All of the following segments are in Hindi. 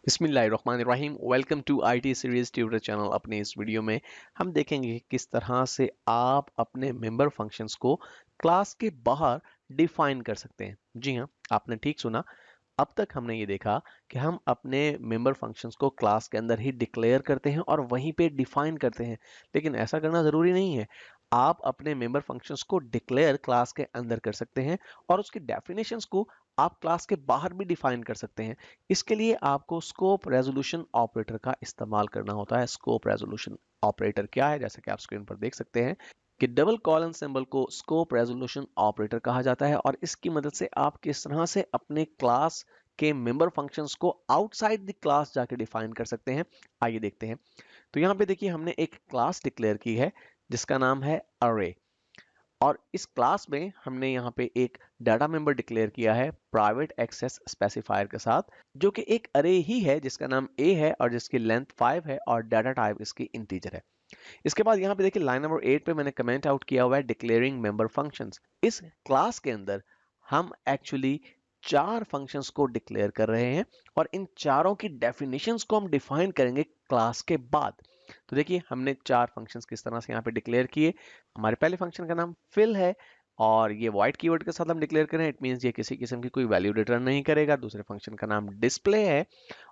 बिस्मिल्लाहिर्रहमानिर्रहीम। Welcome to IT series tutor channel. अपने इस वीडियो में हम देखेंगे कि किस तरह से आप अपने मेंबर फंक्शंस को क्लास के बाहर डिफाइन कर सकते हैं। जी हाँ, आपने ठीक सुना। अब तक हमने ये देखा कि हम अपने मेंबर फंक्शंस को क्लास के अंदर ही डिक्लेयर करते हैं और वहीं पे डिफाइन करते हैं, लेकिन ऐसा करना ज़रूरी नहीं है। आप अपने मेंबर फंक्शंस को डिक्लेयर क्लास के अंदर कर सकते हैं और उसकी डेफिनेशंस को आप क्लास के बाहर भी डिफाइन कर सकते हैं। इसके लिए आपको स्कोप रेजोल्यूशन ऑपरेटर का इस्तेमाल करना होता है। स्कोप रेजोल्यूशन ऑपरेटर क्या है? जैसा कि आप स्क्रीन पर देख सकते हैं कि डबल कॉलन सिंबल को स्कोप रेजोल्यूशन ऑपरेटर कहा जाता है और इसकी मदद से आप किस तरह से अपने क्लास के मेंबर फंक्शंस को आउटसाइड द क्लास जाके डिफाइन कर सकते हैं। आइए देखते हैं। तो यहाँ पे देखिए, हमने एक क्लास डिक्लेयर की है जिसका नाम है अरे, और इस क्लास में हमने यहाँ पे एक डाटा मेंबर डिक्लेयर किया है प्राइवेट एक्सेस स्पेसिफायर के साथ, जो कि एक अरे ही है जिसका नाम ए है और जिसकी लेंथ 5 है और डाटा टाइप इसकी इंटीजर है। इसके बाद यहाँ पे देखिए लाइन नंबर 8 पे मैंने कमेंट आउट किया हुआ है डिक्लेयरिंग मेंबर फंक्शंस। इस क्लास के अंदर हम एक्चुअली 4 फंक्शंस को डिक्लेयर कर रहे हैं और इन चारों की डेफिनेशंस को हम डिफाइन करेंगे क्लास के बाद। तो देखिए, हमने 4 फंक्शंस किस तरह से यहाँ पे डिक्लेयर किए। हमारे पहले फंक्शन का नाम फिल है और ये वाइट कीवर्ड के साथ हम डिक्लेयर करें, इट मींस ये किसी किस्म की कोई वैल्यू रिटर्न नहीं करेगा। दूसरे फंक्शन का नाम डिस्प्ले है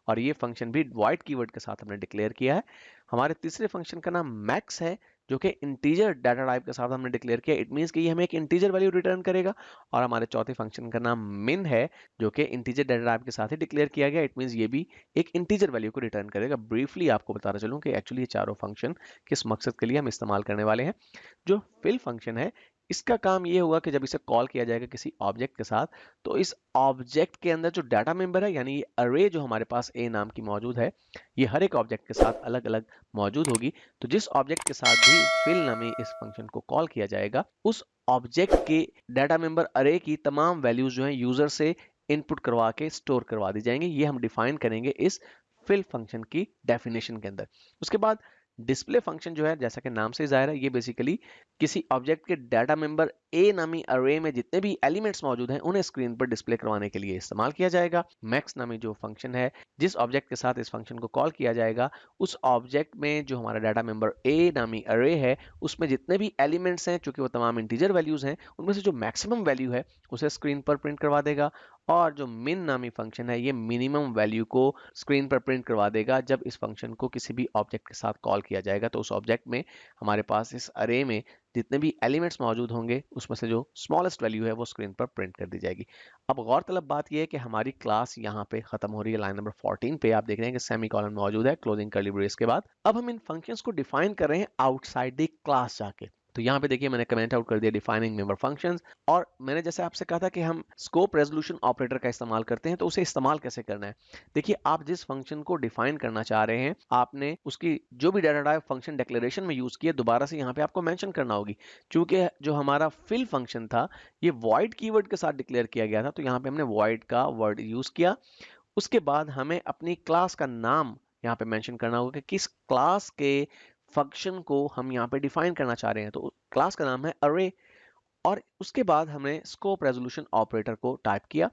और ये फंक्शन भी वाइट कीवर्ड के साथ हमने डिक्लेयर किया है। हमारे तीसरे फंक्शन का नाम मैक्स है जो कि इंटीजर डाटा टाइप के साथ हमने डिक्लेयर किया, इट मींस कि ये हमें एक इंटीजर वैल्यू रिटर्न करेगा। और हमारे चौथे फंक्शन का नाम मिन है जो कि इंटीजर डाटा टाइप के साथ ही डिक्लेयर किया गया, इट मींस ये भी एक इंटीजर वैल्यू को रिटर्न करेगा। ब्रीफली आपको बताना चलूं कि एक्चुअली ये चारों फंक्शन किस मकसद के लिए हम इस्तेमाल करने वाले हैं। जो फिल फंक्शन है, इसका काम ये होगा कि जब इसे कॉल किया जाएगा किसी ऑब्जेक्ट के साथ, तो इस ऑब्जेक्ट के अंदर जो डाटा मेंबर है, यानी ये अरे जो हमारे पास ए नाम की मौजूद है, ये हर एक ऑब्जेक्ट के साथ अलग अलग मौजूद होगी। तो जिस ऑब्जेक्ट के साथ भी फिल नामी इस फंक्शन को कॉल किया जाएगा, उस ऑब्जेक्ट के डाटा मेंबर अरे की तमाम वैल्यूज जो है यूजर से इनपुट करवा के स्टोर करवा दी जाएंगे। ये हम डिफाइन करेंगे इस फिल फंक्शन की डेफिनेशन के अंदर। उसके बाद डिस्प्ले फंक्शन जो है, जैसा कि नाम से जाहिर है, ये बेसिकली किसी ऑब्जेक्ट के डाटा मेंबर ए नामी अरे में जितने भी एलिमेंट्स मौजूद हैं उन्हें स्क्रीन पर डिस्प्ले करवाने के लिए इस्तेमाल किया जाएगा। मैक्स नामी जो फंक्शन है, जिस ऑब्जेक्ट के साथ इस फंक्शन को कॉल किया जाएगा, उस ऑब्जेक्ट में जो हमारा डाटा मेंबर ए नामी अरे है, उसमें जितने भी एलिमेंट्स हैं, चूंकि वो तमाम इंटीजर वैल्यूज हैं, उनमें से जो मैक्सिमम वैल्यू है उसे स्क्रीन पर प्रिंट करवा देगा। और जो मिन नामी फंक्शन है, ये मिनिमम वैल्यू को स्क्रीन पर प्रिंट करवा देगा जब इस फंक्शन को किसी भी ऑब्जेक्ट के साथ कॉल किया जाएगा। तो उस ऑब्जेक्ट में हमारे पास इस अरे में जितने भी एलिमेंट्स मौजूद होंगे उसमें से जो स्मॉलेस्ट वैल्यू है वो स्क्रीन पर प्रिंट कर दी जाएगी। अब गौरतलब बात यह है कि हमारी क्लास यहाँ पे खत्म हो रही है। लाइन नंबर 14 पे आप देख रहे हैं कि सेमी कॉलन मौजूद है क्लोजिंग कर्ली ब्रेस के बाद। अब हम इन फंक्शंस को डिफाइन कर रहे हैं आउटसाइड द क्लास जाके। तो यहाँ पे देखिए, मैंने कमेंट आउट कर दिया डिफाइनिंग मेंबर फंक्शंस। और मैंने जैसे आपसे कहा था कि हम स्कोप रेजोल्यूशन ऑपरेटर का इस्तेमाल करते हैं, तो उसे इस्तेमाल कैसे करना है। देखिए, आप जिस फंक्शन को डिफाइन करना चाह रहे हैं, आपने उसकी जो भी डाटा टाइप फंक्शन डिक्लेरेशन में यूज किया, दोबारा से यहाँ पे आपको मेंशन करना होगी। चूंकि जो हमारा फिल फंक्शन था, ये वॉइड कीवर्ड के साथ डिक्लेयर किया गया था, तो यहाँ पे हमने वॉइड का वर्ड यूज किया। उसके बाद हमें अपनी क्लास का नाम यहाँ पे मेंशन करना होगा कि किस क्लास के फंक्शन को हम यहाँ पे डिफाइन करना चाह रहे हैं। तो क्लास का नाम है अरे, और उसके बाद हमने स्कोप रेजोल्यूशन ऑपरेटर को टाइप किया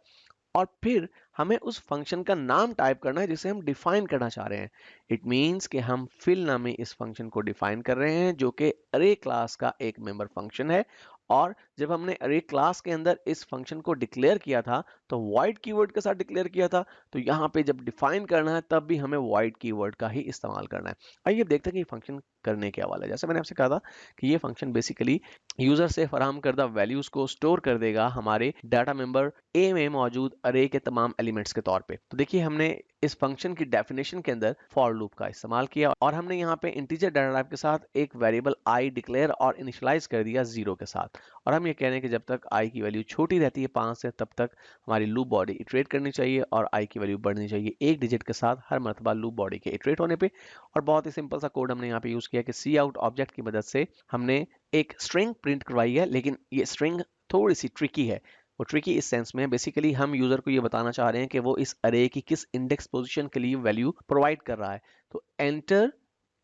और फिर हमें उस फंक्शन का नाम टाइप करना है जिसे हम डिफाइन करना चाह रहे हैं। इट मींस कि हम फिल नामी इस फंक्शन को डिफाइन कर रहे हैं जो कि अरे क्लास का एक मेंबर फंक्शन है। और जब हमने अरे क्लास के अंदर इस फंक्शन को डिक्लेयर किया था, तो वॉइड कीवर्ड के साथ डिक्लेयर किया था। तो यहाँ पे जब डिफाइन करना है तब भी हमें वॉइड कीवर्ड का ही इस्तेमाल करना है। आइए देखते हैं कि ये फंक्शन करने के हवाले है। जैसे मैंने आपसे कहा था कि ये फंक्शन बेसिकली यूजर से फराहम करदा वैल्यूज को स्टोर कर देगा हमारे डाटा मेंबर ए में मौजूद अरे के तमाम एलिमेंट्स के तौर पे। तो देखिए, हमने इस फंक्शन की डेफिनेशन के अंदर फॉर लूप का इस्तेमाल किया और हमने यहाँ पे इंटीजर डाटा टाइप के साथ एक वेरिएबल आई डिक्लेयर और इनिशियलाइज कर दिया 0 के साथ। और हम ये कह रहे हैं कि जब तक आई की वैल्यू छोटी रहती है 5 से, तब तक हमारी लूप बॉडी इटरेट करनी चाहिए और आई की वैल्यू बढ़नी चाहिए 1 डिजिट के साथ हर मरतबा लूप बॉडी के इटरेट होने पे। और बहुत ही सिंपल सा कोड हमने यहाँ पे यूज किया कि सी आउट ऑब्जेक्ट की मदद से हमने एक स्ट्रिंग प्रिंट करवाई है, लेकिन ये स्ट्रिंग थोड़ी सी ट्रिकी है। वो ट्रिकी इस सेंस में, बेसिकली हम यूजर को ये बताना चाह रहे हैं कि वो इस अरे की किस इंडेक्स पोजीशन के लिए वैल्यू प्रोवाइड कर रहा है। तो एंटर,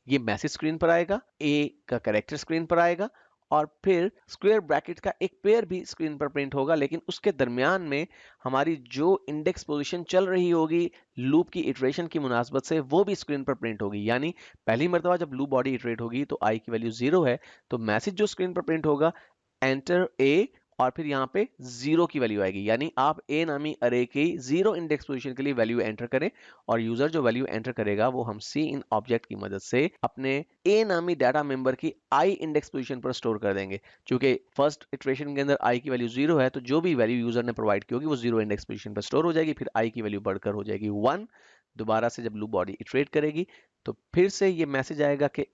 ये मैसेज स्क्रीन पर आएगा, ए का कैरेक्टर स्क्रीन पर आएगा और फिर स्क्वायर ब्रैकेट का एक पेयर भी स्क्रीन पर प्रिंट होगा, लेकिन उसके दरमियान में हमारी जो इंडेक्स पोजीशन चल रही होगी लूप की इटरेशन की मुनासबत से वो भी स्क्रीन पर प्रिंट होगी। यानी पहली मरतबा जब लूप बॉडी इटरेट होगी तो आई की वैल्यू 0 है, तो मैसेज जो स्क्रीन पर प्रिंट होगा एंटर ए, और फिर यहाँ पे 0 की वैल्यू आएगी। यानी आप ए नामी अरे की 0 इंडेक्स पोजीशन के लिए वैल्यू एंटर करें और यूजर जो वैल्यू एंटर करेगा वो हम सी इन ऑब्जेक्ट की मदद से अपने ए नामी डाटा मेंबर की आई इंडेक्स पोजीशन पर स्टोर कर देंगे। क्योंकि फर्स्ट इटरेशन के अंदर आई की वैल्यू 0 है, तो जो भी वैल्यू यूजर ने प्रोवाइड की होगी वो 0 इंडेक्स पोजीशन पर स्टोर हो जाएगी। फिर आई की वैल्यू बढ़कर हो जाएगी 1। दोबारा से जब लूप बॉडी इटरेट करेगी तो फिर से ये मैसेज आएगा कि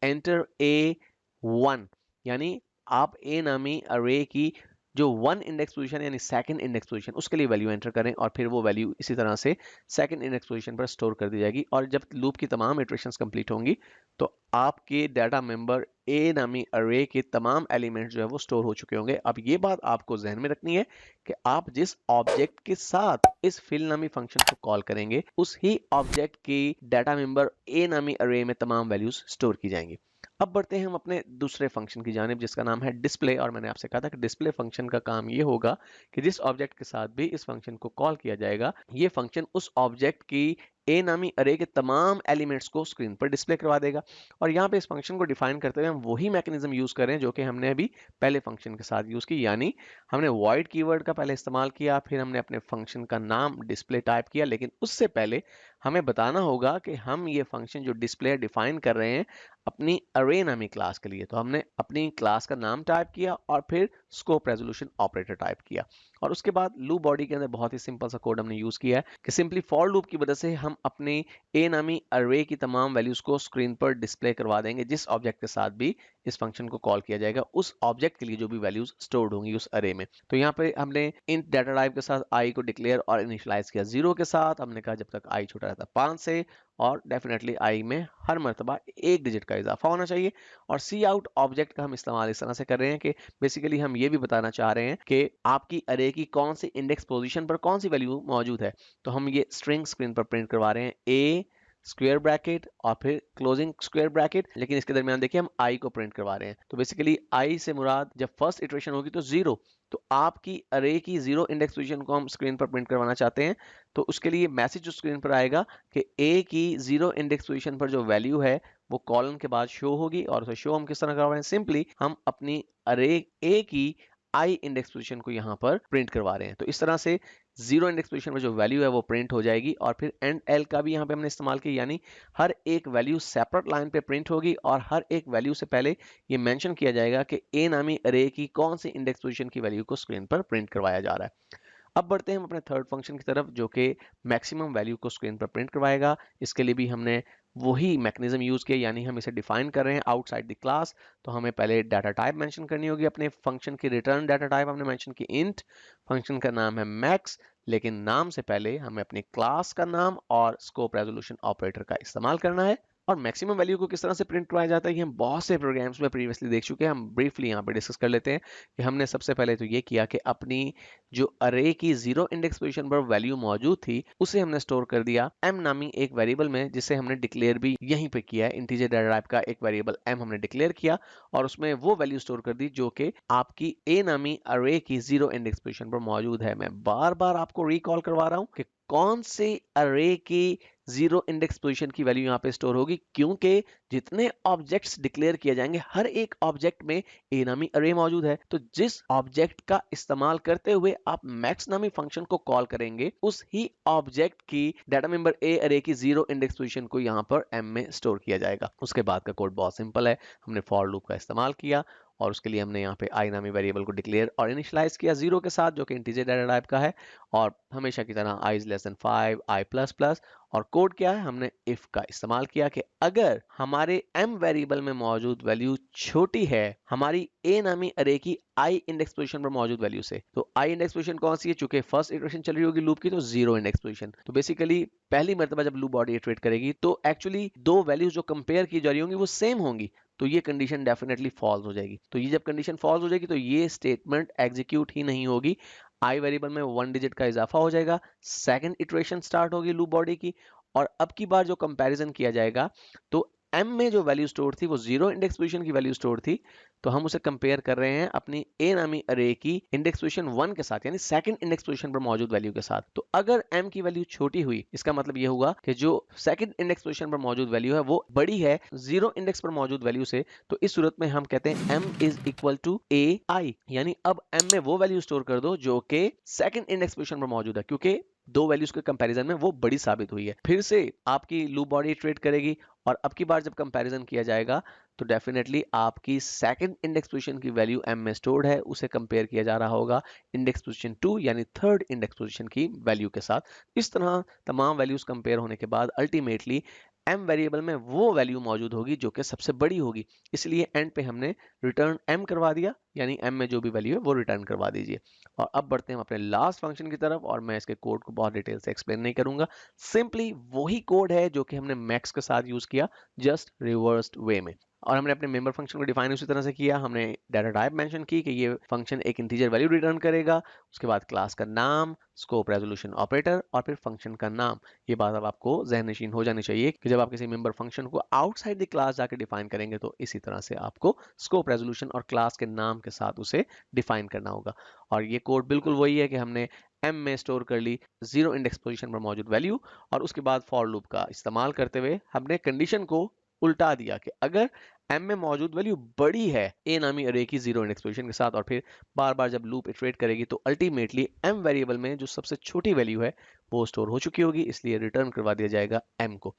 एंटर ए 1, यानी आप ए नामी अरे की जो 1 इंडेक्स पोजीशन यानी सेकंड इंडेक्स पोजीशन उसके लिए वैल्यू एंटर करें और फिर वो वैल्यू इसी तरह से सेकंड इंडेक्स पोजीशन पर स्टोर कर दी जाएगी। और जब लूप की तमाम इटरेशंस कंप्लीट होंगी तो आपके डाटा मेंबर ए नामी अरे के तमाम एलिमेंट्स जो है वो स्टोर हो चुके होंगे। अब ये बात आपको जहन में रखनी है कि आप जिस ऑब्जेक्ट के साथ इस फिल नामी फंक्शन को कॉल करेंगे उस ही ऑब्जेक्ट की डाटा मेंबर ए नामी अरे में तमाम वैल्यूज स्टोर की जाएंगी। अब बढ़ते हैं हम अपने दूसरे फंक्शन की जानिब जिसका नाम है डिस्प्ले। और मैंने आपसे कहा था कि डिस्प्ले फंक्शन का काम ये होगा कि जिस ऑब्जेक्ट के साथ भी इस फंक्शन को कॉल किया जाएगा ये फंक्शन उस ऑब्जेक्ट की ए नामी अरे के तमाम एलिमेंट्स को स्क्रीन पर डिस्प्ले करवा देगा। और यहाँ पे इस फंक्शन को डिफाइन करते हुए हम वही मैकेनिज्म यूज कर रहे हैं जो कि हमने अभी पहले फंक्शन के साथ यूज की। यानी हमने वॉइड कीवर्ड का पहले इस्तेमाल किया, फिर हमने अपने फंक्शन का नाम डिस्प्ले टाइप किया, लेकिन उससे पहले हमें बताना होगा कि हम ये फंक्शन जो डिस्प्ले डिफाइन कर रहे हैं अपनी अरे नामी क्लास के लिए। तो हमने अपनी क्लास का नाम टाइप किया और फिर स्कोप रेजोल्यूशन ऑपरेटर टाइप किया और उसके बाद लूप बॉडी के अंदर बहुत ही सिंपल सा कोड हमने यूज किया है कि सिंपली फॉर लूप की वजह से हम अपने ए नामी अरे की तमाम वैल्यूज को स्क्रीन पर डिस्प्ले करवा देंगे जिस ऑब्जेक्ट के साथ भी इस फंक्शन को कॉल किया जाएगा उस ऑब्जेक्ट के लिए जो भी वैल्यूज स्टोर्ड होंगी उस अरे में। तो यहाँ पे हमने इंट डाटा टाइप के साथ आई को डिक्लेयर और इनिशियलाइज किया 0 के साथ। हमने कहा जब तक आई छोटा रहता 5 से, और डेफिनेटली आई में हर मरतबा 1 डिजिट का इजाफा होना चाहिए। और सी आउट ऑब्जेक्ट का हम इस्तेमाल इस तरह से कर रहे हैं कि बेसिकली हम ये भी बताना चाह रहे हैं कि आपकी अरे की कौन सी इंडेक्स पोजीशन पर कौन सी वैल्यू मौजूद है। तो हम ये स्ट्रिंग स्क्रीन पर प्रिंट करवा रहे हैं ए स्क्वायर ब्रैकेट और फिर क्लोजिंग स्क्वायर ब्रैकेट, लेकिन इसके दरमियान देखिए हम आई को प्रिंट करवा रहे हैं। तो बेसिकली आई से मुराद जब फर्स्ट इटरेशन होगी तो 0, तो आपकी अरे की 0 इंडेक्स पोजीशन को हम स्क्रीन पर प्रिंट करवाना चाहते हैं। तो उसके लिए मैसेज जो स्क्रीन पर आएगा कि ए की 0 इंडेक्स पोजीशन पर जो वैल्यू है वो कॉलन के बाद शो होगी। और उसे शो हम किस तरह करवा रहे हैं, सिंपली हम अपनी अरे ए की आई इंडेक्स पोजीशन को यहाँ पर प्रिंट करवा रहे हैं। तो इस तरह से 0 इंडेक्स पोजीशन में जो वैल्यू है वो प्रिंट हो जाएगी। और फिर एंड एल का भी यहाँ पे हमने इस्तेमाल किया, यानी हर एक वैल्यू सेपरेट लाइन पे प्रिंट होगी और हर एक वैल्यू से पहले ये मेंशन किया जाएगा कि ए नामी अरे की कौन सी इंडेक्स पोजीशन की वैल्यू को स्क्रीन पर प्रिंट करवाया जा रहा है। अब बढ़ते हैं हम अपने थर्ड फंक्शन की तरफ जो कि मैक्सिमम वैल्यू को स्क्रीन पर प्रिंट करवाएगा। इसके लिए भी हमने वही मैकेनिज्म यूज किया, यानी हम इसे डिफाइन कर रहे हैं आउटसाइड द क्लास। तो हमें पहले डाटा टाइप मेंशन करनी होगी अपने फंक्शन की। रिटर्न डाटा टाइप हमने मेंशन की इंट, फंक्शन का नाम है मैक्स, लेकिन नाम से पहले हमें अपनी क्लास का नाम और स्कोप रेजोल्यूशन ऑपरेटर का इस्तेमाल करना है। और मैक्सिमम वैल्यू को किस तरह से प्रिंट करवाया जाता है ये हम बहुत से प्रोग्राम्स में प्रीवियसली देख चुके हैं। हम ब्रीफली यहाँ पे डिस्कस कर लेते हैं कि हमने सबसे पहले तो ये किया कि अपनी जो अरे की 0 इंडेक्स पोजीशन पर वैल्यू मौजूद थी उसे हमने स्टोर कर दिया m नामी एक वेरिएबल में, जिसे हमने डिक्लेयर भी यहीं पे किया है। इंटीजर डाटा टाइप का एक वेरिएबल m हमने डिक्लेयर किया और उसमें वो वैल्यू स्टोर कर दी जो कि आपकी a नामी अरे की 0 इंडेक्स पोजीशन पर मौजूद है। मैं बार बार आपको रिकॉल करवा रहा हूँ कि कौन से अरे की 0 इंडेक्स पोजीशन की वैल्यू यहाँ पे स्टोर होगी, क्योंकि जितने ऑब्जेक्ट्स डिक्लेयर किए जाएंगे हर एक ऑब्जेक्ट में ए नामी अरे मौजूद है। तो जिस ऑब्जेक्ट का इस्तेमाल करते हुए आप मैक्स नामी फंक्शन को कॉल करेंगे उस ही ऑब्जेक्ट की डाटा मेंबर ए अरे की 0 इंडेक्स पोजीशन को यहाँ पर m में स्टोर किया जाएगा। उसके बाद का कोड बहुत सिंपल है, हमने फॉर लूप का इस्तेमाल किया और उसके लिए हमने यहाँ पे आई नामी वेरिएबल को डिक्लेयर और इनिशियलाइज किया 0 के साथ जो कि इंटीजर डाटा टाइप का है, और हमेशा की तरह i less than 5, i plus plus. और कोड क्या है, हमने इफ का इस्तेमाल किया कि अगर हमारे m वेरिएबल में मौजूद वैल्यू छोटी है हमारी a नामी अरे की i इंडेक्स पोजीशन पर मौजूद वैल्यू से। तो i इंडेक्स पोजीशन कौन सी है, चूंकि फर्स्ट इटरेशन चल रही होगी लूप की तो 0 इंडेक्स पोजीशन। तो बेसिकली पहली मर्तबा जब लूप बॉडी इटरेट करेगी तो एक्चुअली दो वैल्यूज जो कंपेयर की जा रही होंगी वो सेम होंगी, तो ये कंडीशन डेफिनेटली फॉल्स हो जाएगी। तो ये जब कंडीशन फॉल्स हो जाएगी तो ये स्टेटमेंट एग्जीक्यूट ही नहीं होगी। आई वेरिएबल में 1 डिजिट का इजाफा हो जाएगा, सेकंड इटरेशन स्टार्ट होगी लूप बॉडी की, और अब की बार जो कंपैरिजन किया जाएगा तो m में जो वैल्यू स्टोर थी वो 0 इंडेक्स पोजीशन की वैल्यू स्टोर थी, तो हम उसे कंपेयर कर रहे हैं अपनी a नामी अरे की इंडेक्स पोजीशन 1 के साथ, यानी सेकंड इंडेक्स पोजीशन पर मौजूद वैल्यू के साथ। तो अगर m की वैल्यू छोटी हुई, इसका मतलब ये होगा कि जो सेकंड इंडेक्स पोजीशन पर मौजूद वैल्यू है वो बड़ी है 0 इंडेक्स पर मौजूद वैल्यू से, तो इस सूरत में हम कहते हैं m is equal to ai, यानी अब m में वो वैल्यू स्टोर कर दो जो कि सेकंड इंडेक्स पोजीशन पर मौजूद है, क्योंकि दो वैल्यूज के कंपैरिजन में वो बड़ी साबित हुई है। फिर से आपकी लूप बॉडी इटरेट करेगी और अब की बार जब कंपैरिजन किया जाएगा तो डेफिनेटली आपकी सेकंड इंडेक्स पोजीशन की वैल्यू m में स्टोर्ड है, उसे कंपेयर किया जा रहा होगा इंडेक्स पोजीशन 2 यानी थर्ड इंडेक्स पोजीशन की वैल्यू के साथ। इस तरह तमाम वैल्यूज कंपेयर होने के बाद अल्टीमेटली m वेरिएबल में वो वैल्यू मौजूद होगी जो कि सबसे बड़ी होगी, इसलिए एंड पे हमने रिटर्न m करवा दिया, यानी m में जो भी वैल्यू है वो रिटर्न करवा दीजिए। और अब बढ़ते हैं अपने लास्ट फंक्शन की तरफ, और मैं इसके कोड को बहुत डिटेल से एक्सप्लेन नहीं करूंगा, सिंपली वही कोड है जो कि हमने मैक्स के साथ यूज किया, जस्ट रिवर्स्ड वे में। और हमने अपने मेंबर फंक्शन को डिफाइन उसी तरह से किया। हमने डाटा टाइप मेंशन की कि ये फंक्शन एक इंटीजर वैल्यू रिटर्न करेगा, उसके बाद क्लास का नाम, स्कोप, रेजोल्यूशन, ऑपरेटर और फिर फंक्शन का नाम। ये बात अब आपको ज़हन नशीन हो जानी चाहिए कि जब आप किसी मेंबर फंक्शन को आउटसाइड द क्लास जाके डिफाइन करेंगे तो इसी तरह से आपको स्कोप, रेजोल्यूशन और क्लास के नाम के साथ उसे डिफाइन करना होगा। और ये कोड बिल्कुल वही है कि हमने m में स्टोर कर ली 0 इंडेक्स पोजीशन पर मौजूद वैल्यू, और उसके बाद फॉर लूप का इस्तेमाल करते हुए हमने कंडीशन को उल्टा दिया कि अगर m में मौजूद वैल्यू बड़ी है a नामी अरे की 0 इंडेक्स पोजीशन के साथ, और फिर बार बार जब लूप इटरेट करेगी तो अल्टीमेटली m वेरिएबल में जो सबसे छोटी वैल्यू है वो स्टोर हो चुकी होगी, इसलिए रिटर्न करवा दिया जाएगा m को।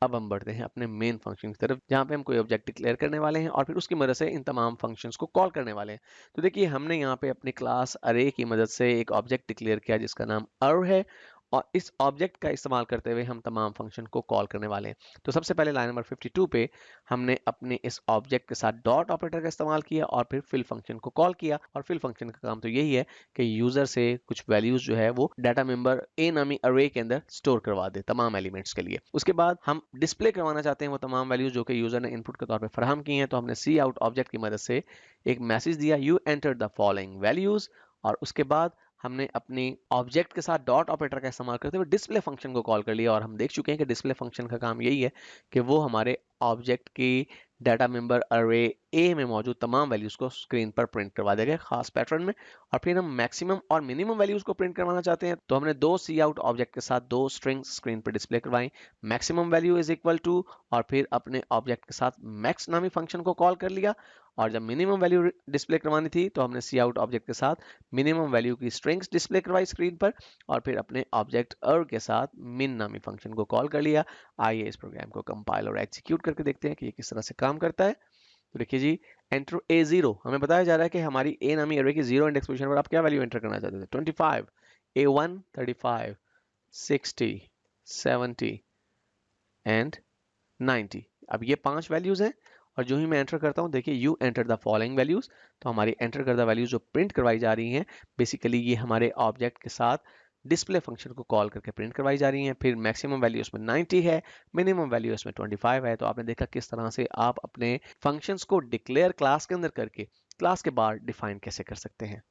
अब हम बढ़ते हैं अपने मेन फंक्शन की तरफ, जहाँ पे हम कोई ऑब्जेक्ट डिक्लेयर करने वाले हैं और फिर उसकी मदद से इन तमाम फंक्शंस को कॉल करने वाले हैं। तो देखिए हमने यहाँ पे अपनी क्लास अरे की मदद से एक ऑब्जेक्ट डिक्लेयर किया जिसका नाम अर है, और इस ऑब्जेक्ट का इस्तेमाल करते हुए हम तमाम फंक्शन को कॉल करने वाले हैं। तो सबसे पहले लाइन नंबर 52 पे हमने अपने इस ऑब्जेक्ट के साथ डॉट ऑपरेटर का इस्तेमाल किया और फिर फिल फंक्शन को कॉल किया। और फिल फंक्शन का काम तो यही है कि यूजर से कुछ वैल्यूज जो है वो डाटा मेंबर ए नामी अरे के अंदर स्टोर करवा दे तमाम एलिमेंट्स के लिए। उसके बाद हम डिस्प्ले करवाना चाहते हैं वो तमाम वैल्यूज जो कि यूजर ने इनपुट के तौर पर फराहम की हैं, तो हमने सी आउट ऑब्जेक्ट की मदद से एक मैसेज दिया, you enter the following values, और उसके बाद हमने अपनी ऑब्जेक्ट के साथ डॉट ऑपरेटर का इस्तेमाल करते हुए डिस्प्ले फंक्शन को कॉल कर लिया। और हम देख चुके हैं कि डिस्प्ले फंक्शन का काम यही है कि वो हमारे ऑब्जेक्ट की डाटा मेंबर अरे ए में मौजूद तमाम वैल्यूज को स्क्रीन पर प्रिंट करवा देगा खास पैटर्न में। और फिर हम मैक्सिमम और मिनिमम वैल्यूज को प्रिंट करवाना चाहते हैं, तो हमने दो सी आउट ऑब्जेक्ट के साथ दो स्ट्रिंग्स स्क्रीन पर डिस्प्ले करवाई, maximum value is equal to, और फिर अपने ऑब्जेक्ट के साथ मैक्स नामी फंक्शन को कॉल कर लिया। और जब मिनिमम वैल्यू डिस्प्ले करवानी थी तो हमने सी आउट ऑब्जेक्ट के साथ मिनिमम वैल्यू की स्ट्रिंग्स डिस्प्ले करवाई स्क्रीन पर, और फिर अपने ऑब्जेक्ट अर के साथ मिन नामी फंक्शन को कॉल कर लिया। आइए इस प्रोग्राम को कंपाइल और एग्जीक्यूट करके देखते हैं कि ये किस तरह से काम करता है। तो देखिए जी, एंटर ए जीरो, हमें बताया जा रहा है कि हमारी ए नामी अरे की 0 इंडेक्स पोजीशन पर आप क्या वैल्यू एंटर करना चाहते थे, 25, A1 35, 60, 70 एंड 90। अब ये 5 वैल्यूज हैं, और जो ही मैं एंटर करता हूं देखिए you enter the following values, तो हमारी एंटर करदा वैल्यूज जो प्रिंट करवाई जा रही हैं बेसिकली ये हमारे ऑब्जेक्ट के साथ डिस्प्ले फंक्शन को कॉल करके प्रिंट करवाई जा रही हैं। फिर मैक्सिमम वैल्यू इसमें 90 है, मिनिमम वैल्यू इसमें 25 है। तो आपने देखा किस तरह से आप अपने फंक्शंस को डिक्लेयर क्लास के अंदर करके क्लास के बाहर डिफाइन कैसे कर सकते हैं।